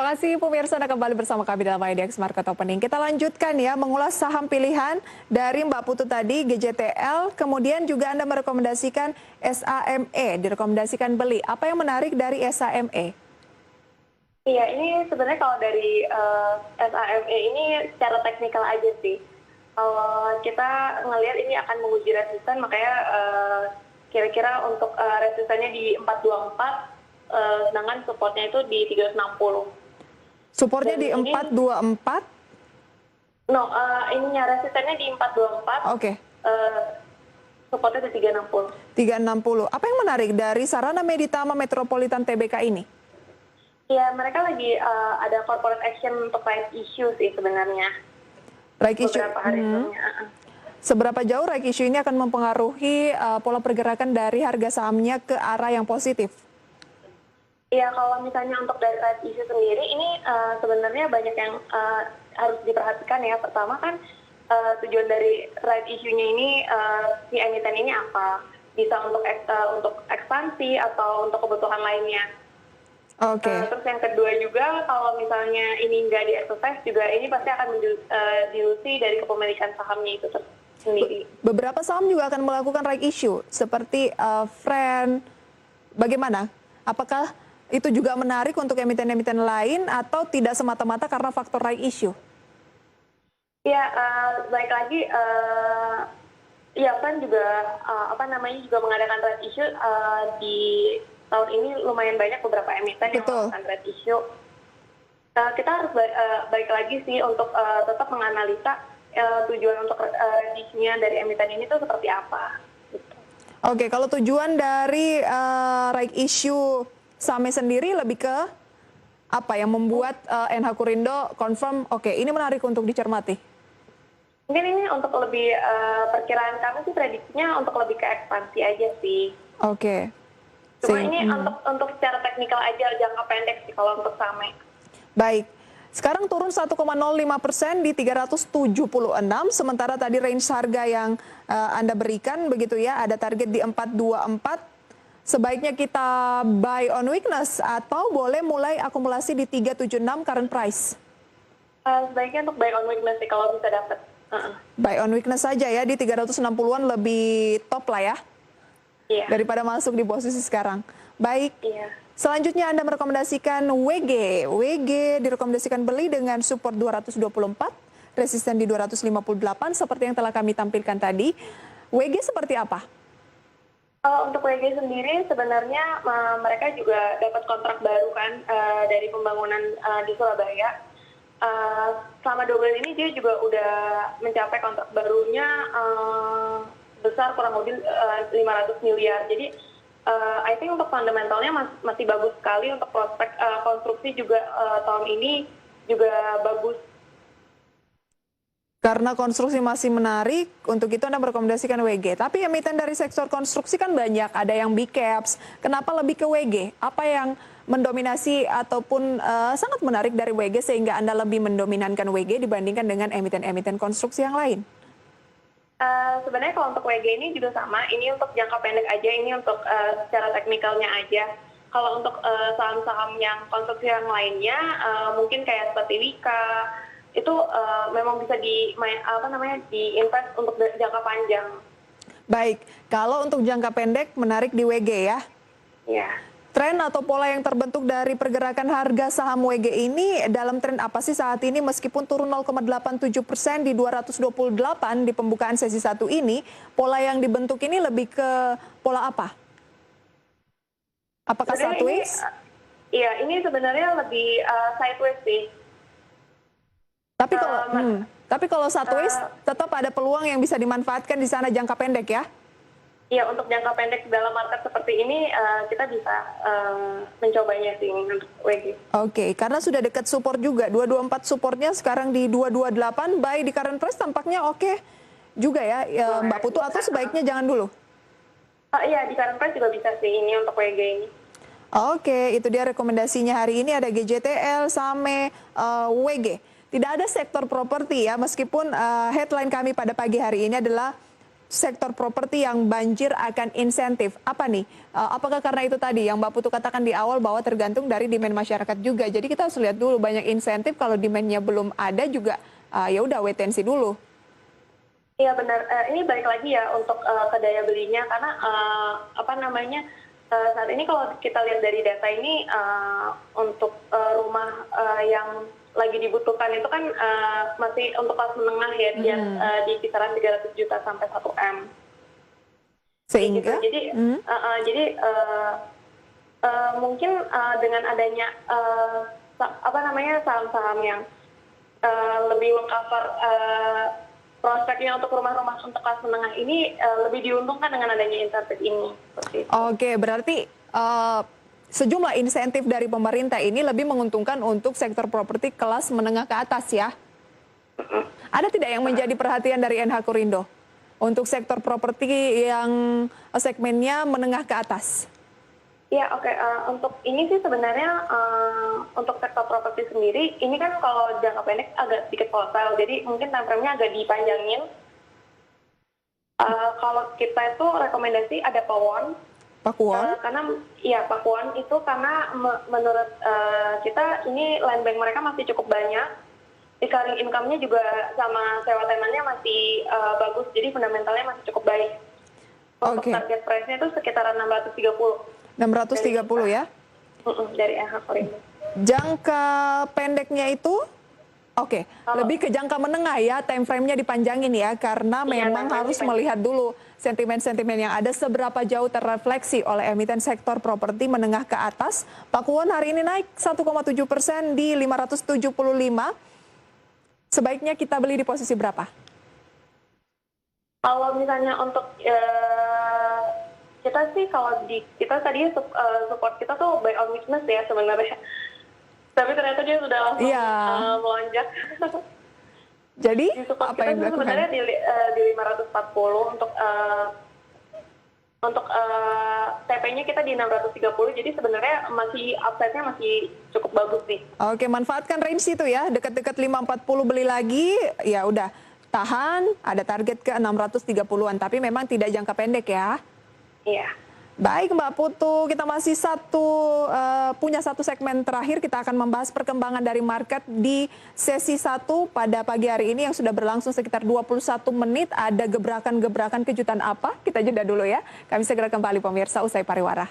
kasih pemirsa, Anda kembali bersama kami dalam IDX Market Opening. Kita lanjutkan ya mengulas saham pilihan dari Mbak Putu tadi, GJTL, kemudian juga Anda merekomendasikan SAME, direkomendasikan beli. Apa yang menarik dari SAME? Iya, ini sebenarnya kalau dari SAME ini secara teknikal aja sih. Kalau kita ngelihat ini akan menguji resisten, makanya kira-kira untuk resistennya di 424, sedangkan supportnya itu di 360. Supportnya Dan di ini 424? No, ininya resistennya di 424. Oke. Supportnya di 360. 360. Apa yang menarik dari Sarana Meditama Metropolitan Tbk ini? Iya, mereka lagi ada corporate action untuk right issue sih sebenarnya. Right issue. Beberapa hari sebelumnya. Seberapa jauh right issue ini akan mempengaruhi pola pergerakan dari harga sahamnya ke arah yang positif? Iya, kalau misalnya untuk dari right issue sendiri, ini sebenarnya banyak yang harus diperhatikan ya. Pertama kan tujuan dari right issue-nya ini, si emiten ini apa? Bisa untuk ekspansi atau untuk kebutuhan lainnya. Oke. Terus yang kedua juga, kalau misalnya ini nggak di-exercise juga, ini pasti akan dilusi dari kepemilikan sahamnya itu sendiri. Beberapa saham juga akan melakukan right issue, seperti Friend. Bagaimana? Apakah itu juga menarik untuk emiten-emiten lain atau tidak semata-mata karena faktor right issue? Ya, baik lagi, ya kan juga juga mengadakan right issue di tahun ini lumayan banyak beberapa emiten yang melakukan right issue. Kita harus baik lagi sih untuk tetap menganalisa tujuan untuk right issue-nya dari emiten ini tuh seperti apa. Gitu. Oke, kalau tujuan dari right issue SAME sendiri lebih ke apa yang membuat NH Kurindo confirm, oke, ini menarik untuk dicermati? Mungkin ini untuk lebih perkiraan kami sih prediksinya untuk lebih ke ekspansi aja sih. Oke. Cuma ini untuk secara teknikal aja jangka pendek sih kalau untuk SAME. Baik. Sekarang turun 1,05% di 376, sementara tadi range harga yang Anda berikan begitu ya, ada target di 424. Sebaiknya kita buy on weakness atau boleh mulai akumulasi di 376 current price? Sebaiknya untuk buy on weakness sih kalau bisa dapat. Buy on weakness saja ya, di 360-an lebih top lah ya. Iya. Daripada masuk di posisi sekarang. Baik. Iya. Selanjutnya Anda merekomendasikan WG. WG direkomendasikan beli dengan support 224, resisten di 258 seperti yang telah kami tampilkan tadi. WG seperti apa? Untuk WG sendiri sebenarnya mereka juga dapat kontrak baru kan dari pembangunan di Surabaya. Selama 2 bulan ini dia juga udah mencapai kontrak barunya besar kurang lebih 500 miliar. Jadi I think untuk fundamentalnya masih bagus sekali, untuk prospek konstruksi juga tahun ini juga bagus. Karena konstruksi masih menarik, untuk itu Anda merekomendasikan WG. Tapi emiten dari sektor konstruksi kan banyak, ada yang big caps. Kenapa lebih ke WG? Apa yang mendominasi ataupun sangat menarik dari WG sehingga Anda lebih mendominankan WG dibandingkan dengan emiten-emiten konstruksi yang lain? Sebenarnya kalau untuk WG ini juga sama, ini untuk jangka pendek aja, ini untuk secara teknikalnya aja. Kalau untuk saham-saham yang konstruksi yang lainnya, mungkin kayak seperti Wika, itu memang bisa di-invest untuk jangka panjang. Baik, kalau untuk jangka pendek menarik di WG ya? Iya. Tren atau pola yang terbentuk dari pergerakan harga saham WG ini dalam tren apa sih saat ini meskipun turun 0,87% di 228 di pembukaan sesi 1 ini, pola yang dibentuk ini lebih ke pola apa? Apakah sideways? Iya, ini sebenarnya lebih sideways sih. Tapi kalau sideways tetap ada peluang yang bisa dimanfaatkan di sana jangka pendek ya? Iya, untuk jangka pendek dalam market seperti ini kita bisa mencobanya sih untuk WG. Oke, karena sudah dekat support juga. 224 supportnya sekarang di 228, buy di current price tampaknya oke juga ya, Mbak Putu, atau sebaiknya jangan dulu? Iya, di current price juga bisa sih ini untuk WG ini. Oke, itu dia rekomendasinya hari ini, ada GJTL, SAME, WG. Tidak ada sektor properti ya, meskipun headline kami pada pagi hari ini adalah sektor properti yang banjir akan insentif. Apa nih? Apakah karena itu tadi yang Mbak Putu katakan di awal bahwa tergantung dari demand masyarakat juga. Jadi kita harus lihat dulu banyak insentif, kalau demandnya belum ada juga ya udah wait and see dulu. Iya benar. Ini balik lagi ya untuk ke daya belinya karena saat ini kalau kita lihat dari data ini untuk rumah yang lagi dibutuhkan itu kan masih untuk kelas menengah ya, dia di kisaran 300 juta sampai 1 M. Sehingga? Gitu. Jadi mungkin dengan adanya saham-saham yang lebih mengcover prospeknya untuk rumah-rumah untuk kelas menengah ini lebih diuntungkan dengan adanya insentif ini. Oke, berarti sejumlah insentif dari pemerintah ini lebih menguntungkan untuk sektor properti kelas menengah ke atas ya. Ada tidak yang menjadi perhatian dari NH Korindo untuk sektor properti yang segmennya menengah ke atas? Ya, oke. Untuk ini sih sebenarnya untuk sektor properti sendiri, ini kan kalau jangka pendek agak sedikit volatile, jadi mungkin time frame-nya agak dipanjangin. Kalau kita itu rekomendasi ada Pakuwon. Karena ya Pakuwon itu karena menurut kita ini land bank mereka masih cukup banyak, recurring income-nya juga sama sewa tenannya masih bagus, jadi fundamentalnya masih cukup baik. Untuk target price-nya itu sekitar 630. 630 ya? Dari NH Korindo. Jangka pendeknya itu? Oke, lebih ke jangka menengah ya, time frame-nya dipanjangin ya, karena memang harus melihat dulu sentimen-sentimen yang ada seberapa jauh terrefleksi oleh emiten sektor properti menengah ke atas. Pakuwon hari ini naik 1,7% di 575. Sebaiknya kita beli di posisi berapa? Kalau misalnya untuk kita sih, kalau kita tadi support kita tuh buy on weakness ya sebenarnya. Tapi ternyata dia sudah langsung melonjak. Jadi apa yang dilakukan? Sebenarnya di 540 untuk TP-nya kita di 630. Jadi sebenarnya masih upside-nya masih cukup bagus sih. Oke, manfaatkan range itu ya. Dekat-dekat 540 beli lagi, ya udah tahan. Ada target ke 630-an, tapi memang tidak jangka pendek ya. Iya. Baik Mbak Putu, kita masih punya satu segmen terakhir. Kita akan membahas perkembangan dari market di sesi 1 pada pagi hari ini yang sudah berlangsung sekitar 21 menit. Ada gebrakan-gebrakan kejutan apa? Kita jeda dulu ya. Kami segera kembali pemirsa usai pariwara.